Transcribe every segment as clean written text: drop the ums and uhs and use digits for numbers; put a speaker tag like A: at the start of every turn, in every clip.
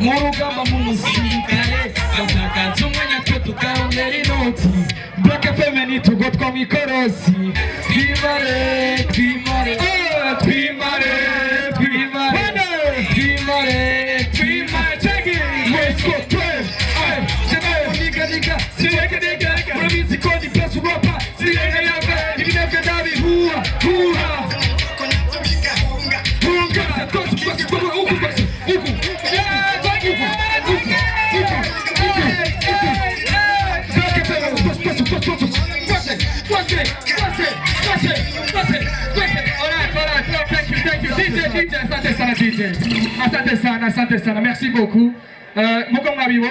A: Murugamba mu musirikare bashaka umwanya twe tukarondera inoti Black FM tugotwa mu ikorosi twimare twimare twimare twimare twimare twimare cheki let's go play Janelle nigga nigga nigga murabizi ko ni plus rapper sirega yaga ibinebwe nabi hura hura hunga hunga Asante sana, merci beaucoup. Muko mwabiwo.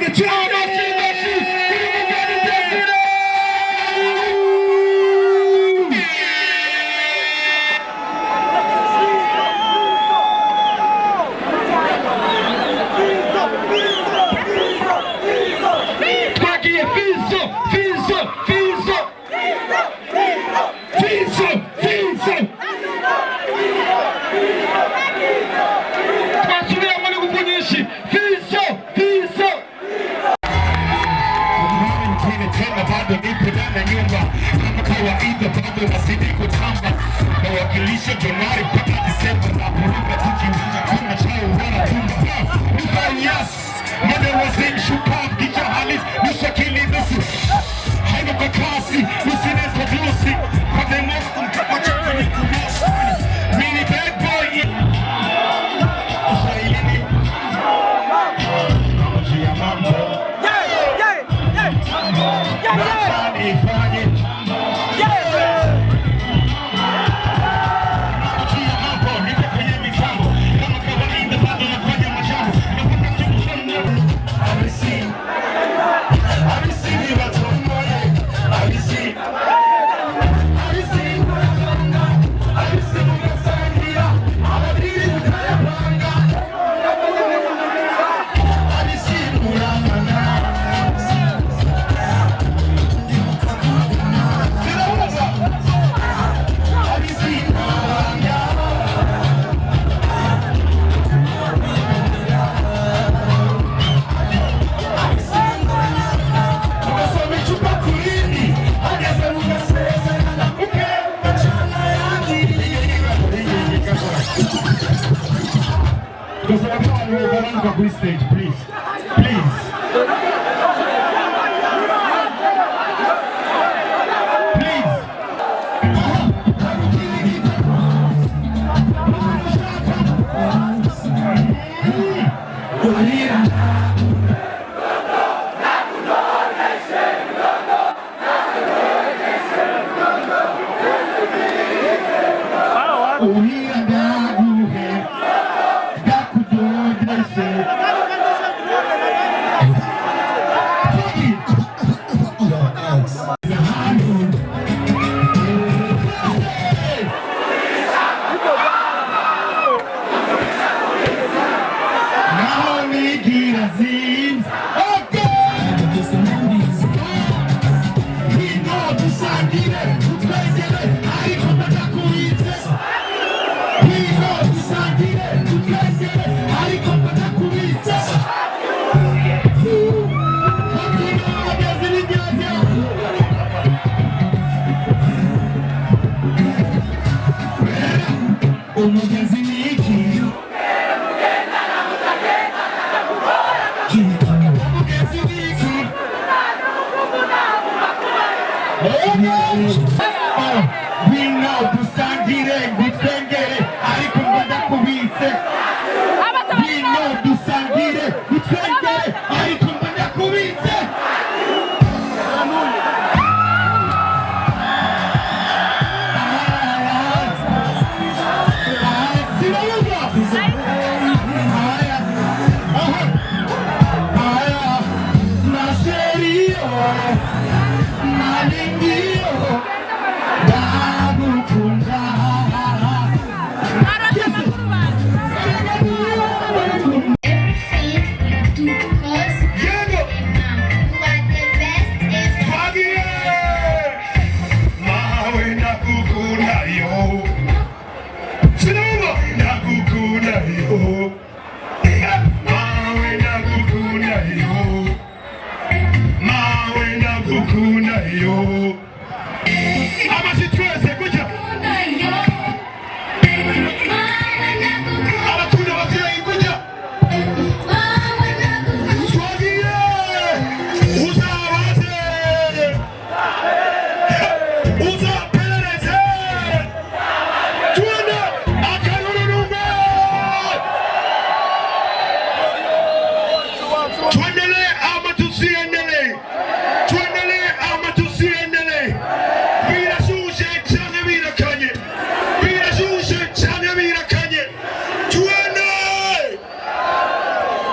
A: Stage, please.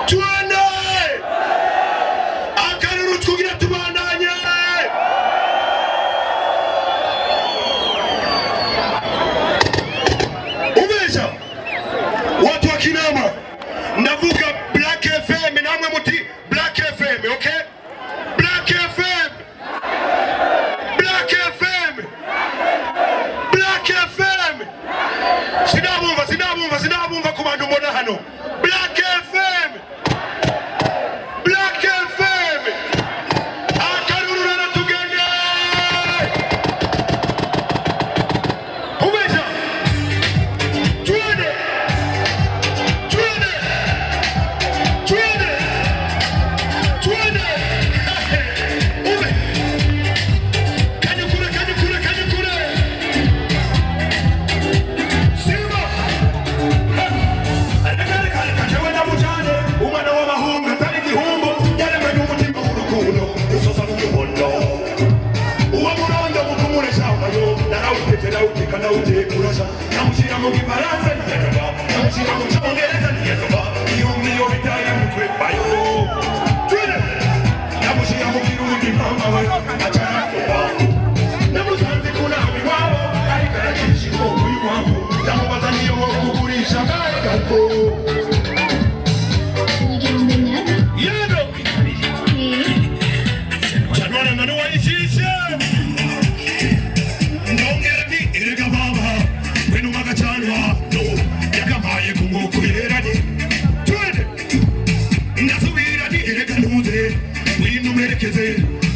B: Tuende akaruru tugira tubandanye. Umesha watu wa Kinama, ndavuga Brack FM, namwe muti Brack FM, okay? Brack FM, Brack FM, Brack FM. Sinabumva ku bantu mbona hano. Brack FM, Brack FM. Akaruru rero tugende. Umesha tuende.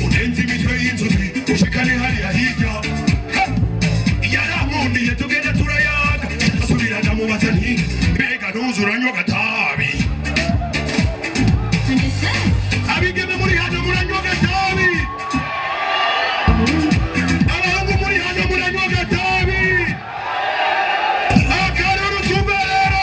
B: Utenzi mitwe y'inzuzi ushikane hariya hirya yaramundiye tugenda turayaga asubirana mu bazani mbega ntuzuranywa gatabi abigeme muri hano muranywa gatabi abahungu muri hano muranywa gatabi akaruru tubero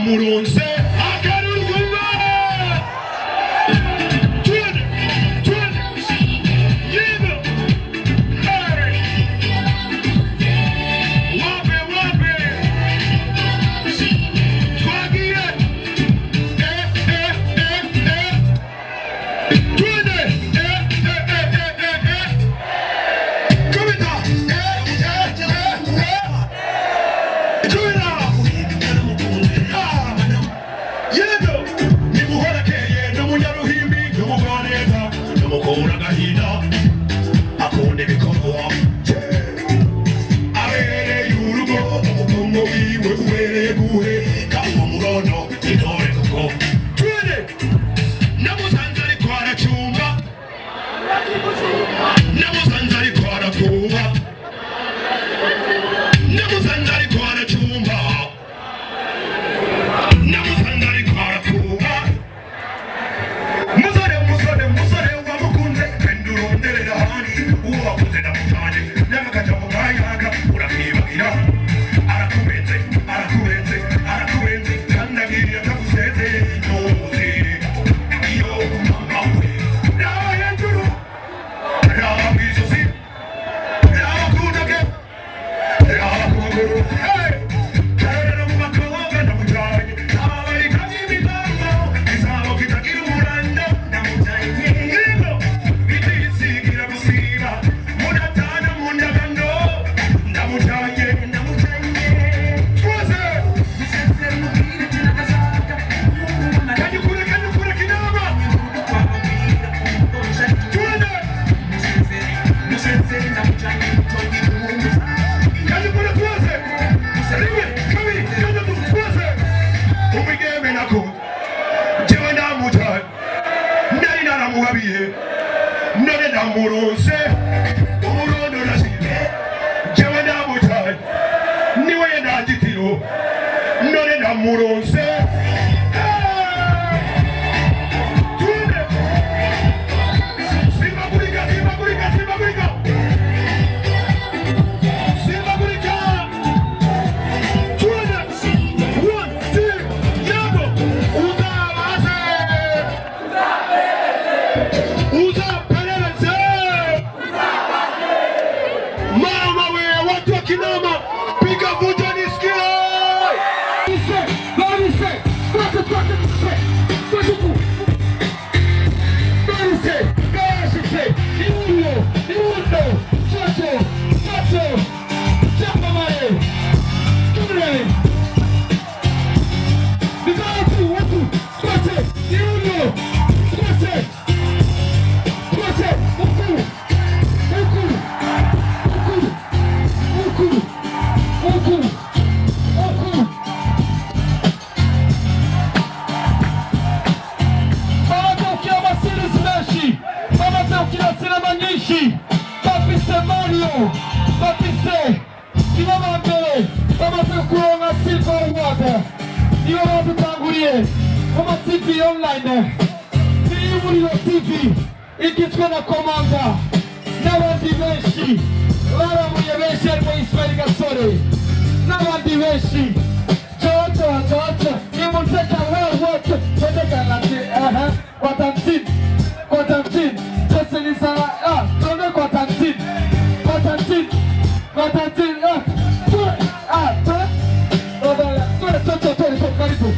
B: Muronse akaruguma twende yego wape twagiye twende kubita musore wamukunze pendurondere namuhabiye none namurose umurondo nasibe jewe namutaye niwe ndagitiro none namurose
A: TV online muri TV igizwe na komanda n'abandi benshi baramuye benshi arimo Ismail Gasore n'abandi benshi Jojo nimuteka wewe wote twendeka kwa tantine sasa ni sawa twende kwa tantine karibu.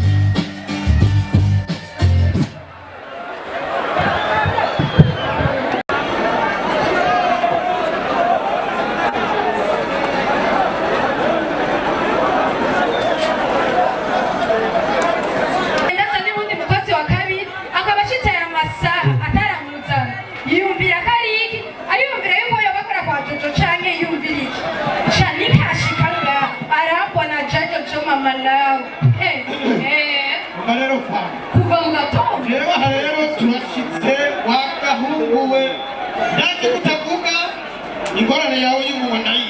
C: ingorane yawe y'umubona yi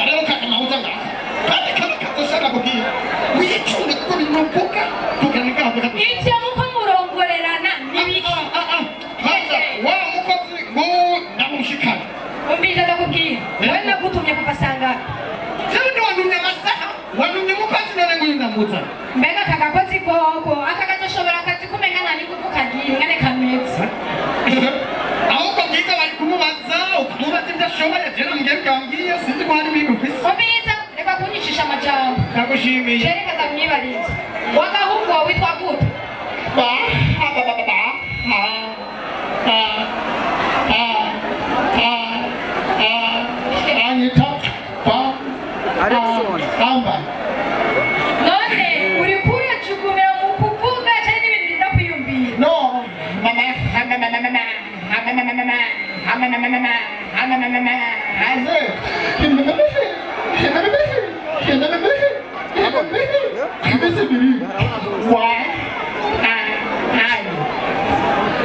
C: rero kakamahuza ngaho kandi kaba kakoshaka kubwira wicunge kuko binukuka tukanika havuga
D: icyo muko murongorerana nibiki
C: maza wa mukozi ngo namushikana
D: umbiza ndakubwira wewe nagutumye kupasanga
C: jewe ndi wanumye amasaha wanumye mukozi none ngo ndamuza
D: mbega kagakozi koko akagazoshobora akazi kumenya nani kuvukagira ngane kametse
C: ahubwo ngiga bari kumubaza ukamubaza ibyo ashoboye jena mbwiye bwambwiye sinzi ko hari ibintu kwisi
D: umbiza reka kunyishisha amajambo
C: nagushimiye
D: jereka ndamwibariza wagahungu wawe witwa gute none uri kuracugumira mu kuvuga cyane n'ibintu biza kwiyumvira
C: no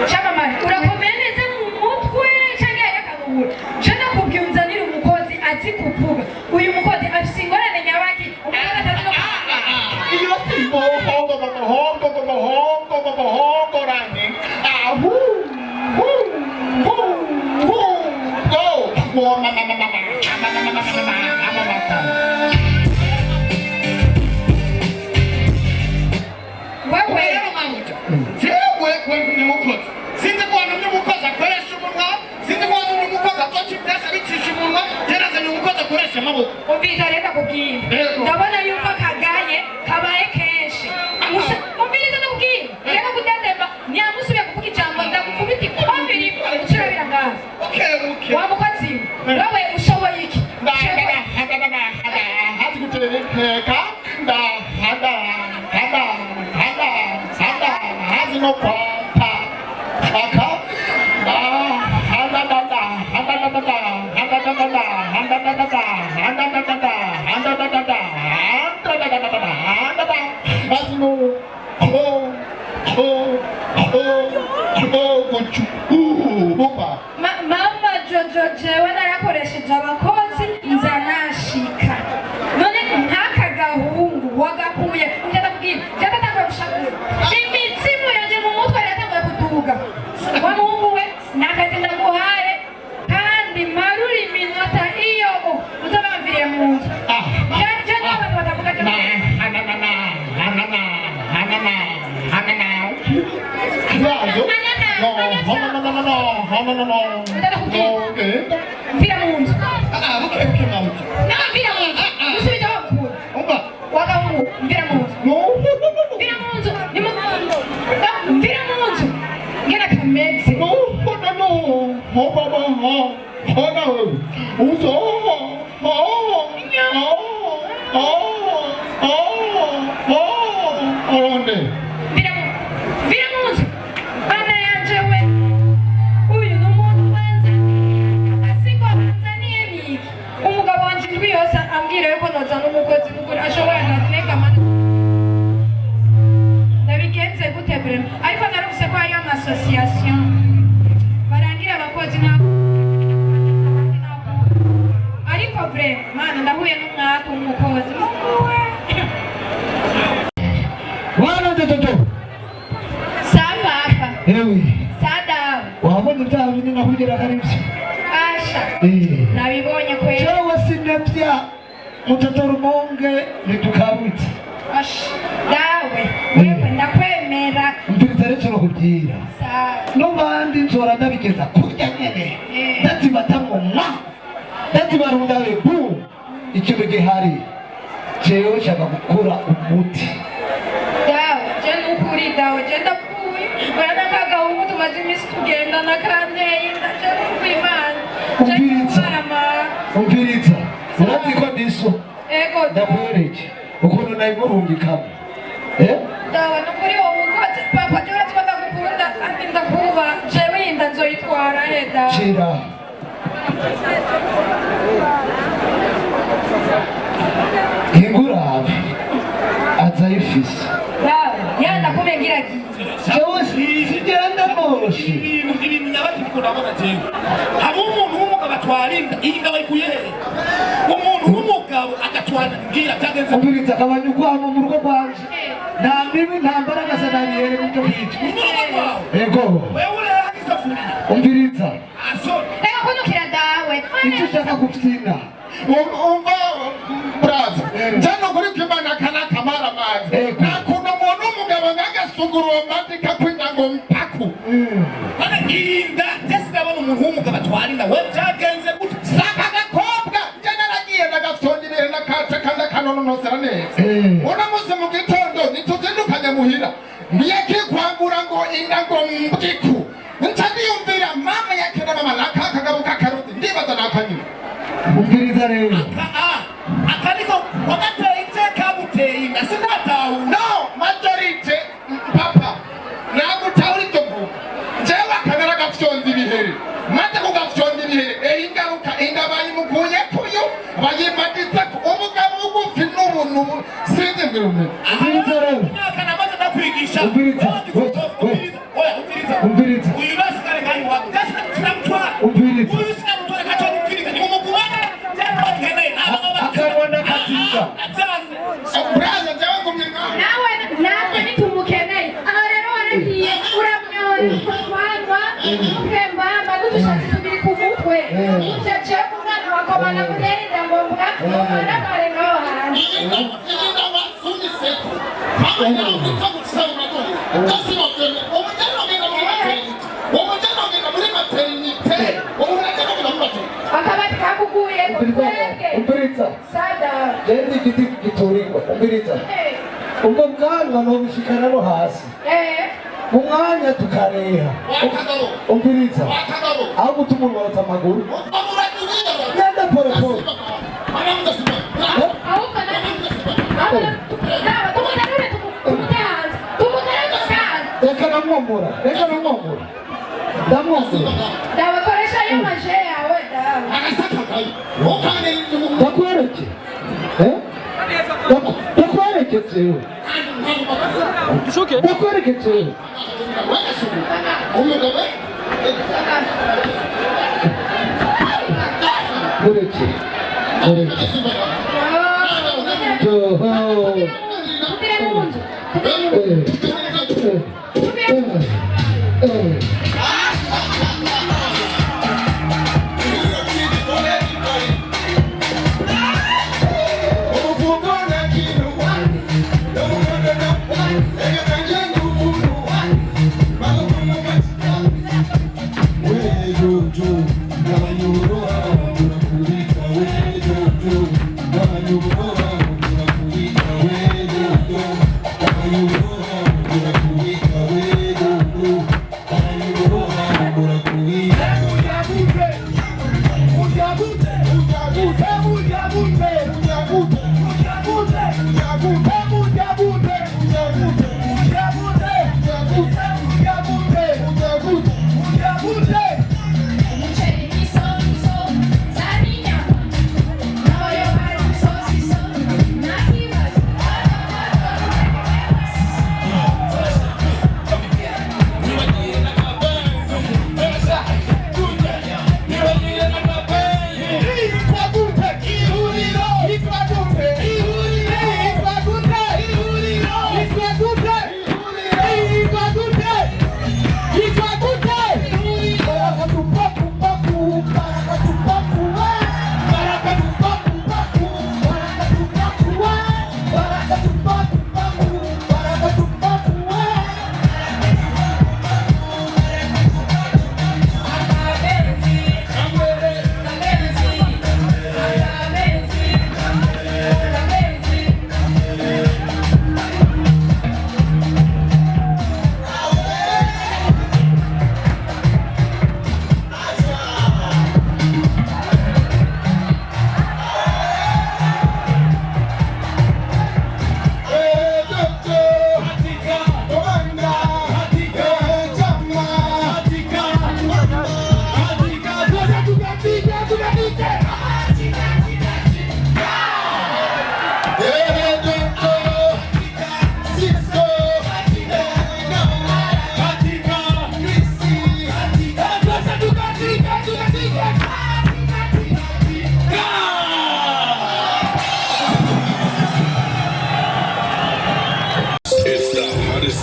D: Shabamani urakomeye neza mu mutwe cyangwa yakabura jana kubwiye unzanira umukozi azi kuvuga uyu mukozi afite ingorane nyabaki umwana atazi
C: iyo si bohongo rangi ahu wewe ni mukozi sinzi ko wanumye umukozi akoresha umunwa sinzi ko wanumye umukozi atoca ibyasi abicisha umunwa gereza ni umukozi akoresha amaboko
D: umbiza reka kubwira ndabona yuko akagaye kabaye kenshi umbiza ndakubwira reka kudademba ntiyamusubiye kuvuga ijambo ndagukubita ikombiri ucira birangaza wa mukozi wewe ushoboye iki
C: hazi gutereka hazi no kwata aka gucu bumba
D: mama jojo jewe narakoresheje abakozi nza nashika none nk'aka gahungu wagakuye ngenda kubwira cyatatanguye gushakura imitsimu yaje mu mutwe yatanguye kuduga wa muhungu we nakazi ndaguhaye kandi maruri iminota iyo uzabamviriye mu nzu je n'abantu batavuga je Vira mundo.
C: Okay, mama.
D: Não, vira mundo. Você me dá uma cura. Vagabundo, vira mundo. Vira mundo. Não, vira mundo. Get a committee.
C: No.
D: Vira mundo. Ana yajewe. Uyu n'umuntu wanze. Asiko Tanzania biki. Umugabo wanje ndwi yose ambwira yuko noza n'umukozi mukuru ashobora nateka amana. Ndabigenze gute brem. Ariko narufise ko ari amasosiyasiyo. Barangira abakozi nabo. Ariko brem, mana ndahuye n'umwaka umukozi.
A: Wana jojo.
D: Samba hapa.
A: Ewe.
D: Sada.
A: Wabonye bya bintu nakubwira kare byo.
D: Asha. Nabibonye kweli.
A: Cyo sinapya mtoto rumonge nitukabutse.
D: Asha. Dawe. Wewe ndakwemera.
A: Mpitare cyo kubwira.
D: Sawa.
A: No bandi nzora ndabigeza kurya nyene. Ndati batamwo mwa. Ndati barundawe bu. Ikintu gihari. Jewe shaka gukora umuti.
D: Dawe, je nukuri dawe, je ndapfuye. Barana kagahungu tumaze imisi tugendana kanteye ndaje kwimana.
A: Umviriza. Urati ko ndiso.
D: Ego
A: ndakwereke ukuntu nayimurungikamo.
D: Dawe nukuri wowe ukoze papa jora twanda gukunda andi ndakuba jewe yinda nzoyitwara dawe.
A: Shira. Ingurabe azayifise.
D: Dawe, yanda kumengira giye.
A: Jewe sigenda moshi.
C: Ibintu nyabati bikurabaza jewe. Habo umuntu w'umugabo atwarinda inga bayikuye he? Umuntu w'umugabo agatwara ngira cyagenze.
A: Umviriza kabanya kwamo mu rugo kwanje. Nta mbibi nta mbaraga zananiye n'icyo hicu. Ego.
C: Wewe uri hakisafuriya.
A: Umviriza.
C: Aso.
D: Reka kunukira dawe.
A: Icyo ushaka gufina.
C: Umva braza. Jano kuri kwimana kana kamara mazi. Nakuna umuntu w'umugabo ngagasuguru amatika kwinyango mpaku. Bana inda ndabona umuntu w'umugabo atwarinda we byagenze gute? Saka gakobwa nje naragiye ndagafondire nakaca kandi kanonosera neza. Ona muze mu gitondo nituzindukanye muhira. Ndiye kikwangura ngo inda ngo mbiku. Ntadiyumvira mama yake na mama nakaka gabuka karuti ndibaza nakanyuma.
A: Umviriza rero.
C: Akaniko wagateye iteka buteye inda sinatawu. No, majorite papa. Nagutawuri cyo mvuga. Jewe akanara gafyonza ibihere. Maze kugafyonza ibihere ingaruka ingabaye mukuye kuyo bayimadiza umugabo ugufi n'ubuntu sinzi mbirume.
A: Umviriza rero.
C: Kana maze ndakwigisha.
A: Umviriza.
C: Uyu basikare kandi wa gasa tunamtwa.
A: Umviriza.
C: Uyu sinamtwa kacho umviriza ni umugubana.
A: Akabona katika.
C: Braza jangu myenga.
D: Nawe nitumukeneye. Aho rero waragiye uramyora kutwanga ukembamba n'udushatsi tubiri ku mutwe. Ucece umwana wakobana kugenda ngombwa umwana karenga aho hantu. Akabati kakuguye kutwenge.
A: Umviriza.
D: Sada.
A: Jendi igiti giturirwa. Umviriza. Ubwo bwanwa nobishikana no hasi. Mu mwanya tukareha. Umviriza. Aho gutuma umuntu amaguru. Nenda pole pole. Reka namwomora.
D: Ndabakoresha yo maje yawe dawe.
A: Ndakwereke. Ndakwereke tsewe. Ndakwereke tsewe. Mureke.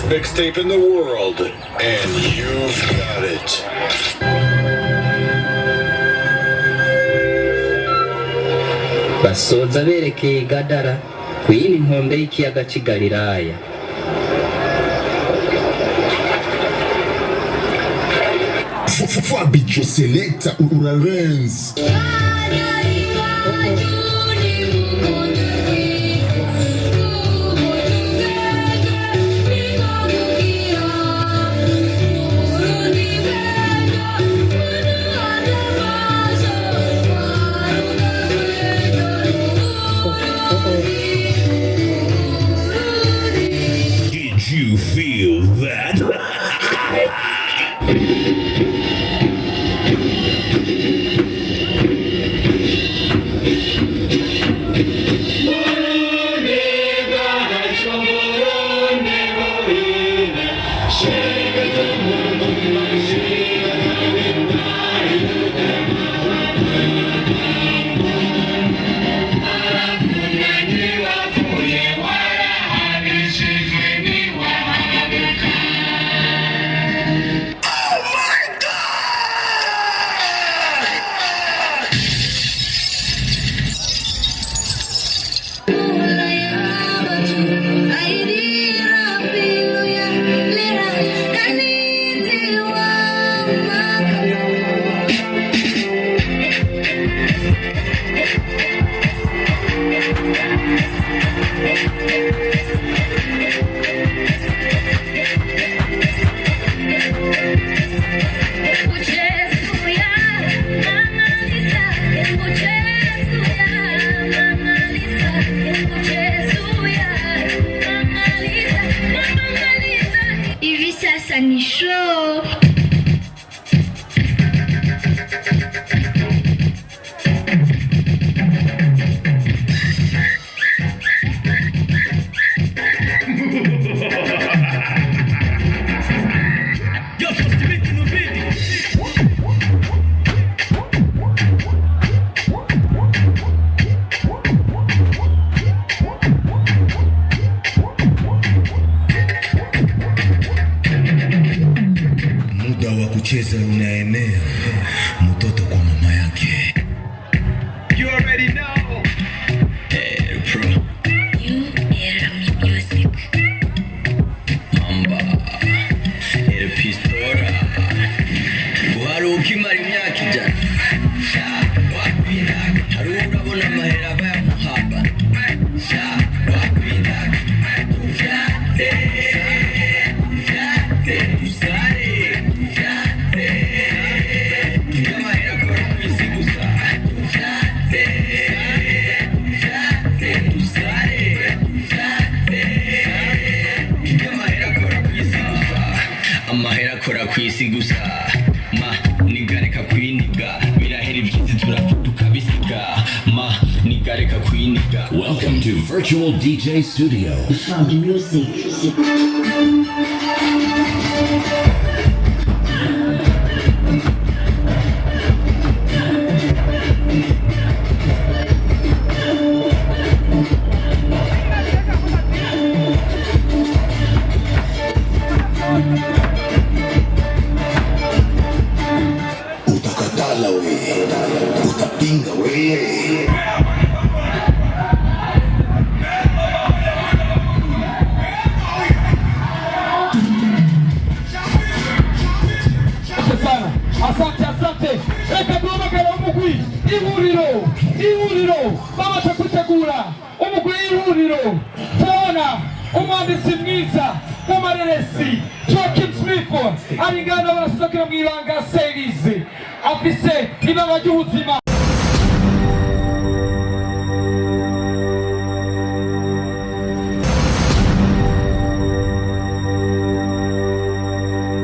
B: Mixtape in the world, and you've got it.
E: Basoza berekeye Gadara ku yindi nkombe y'ikiyaga cy'Igalilaya.
B: Fabio Selecta Urarenz. Did you feel that?
F: Hivi sasa ni show.
B: wa kucheza unaenea, mtoto kwa mama yake. You already know. Hey, bro.
F: You yaratumye music.
B: Mamba. El pistola. Wari ukimara imyaka ijana. Hari urabona amahera bayamuhamba. Amahera kora kwisi gusa ma nigareka kwiniga birahera ibyizi turafutuka bisiga ma nigareka kwiniga.
G: Welcome to Virtual DJ Studio.
F: From music.
B: Utakatala we, utapinga we.
A: Asante. Reka duhamagara umugwi ihuriro bamaze gutegura umugwi ihuriro. Tubona umwanditsi mwiza w'amareresi Joaquin Smith ari ngana barasokera mu ibanga series afise ibaba ry'ubuzima.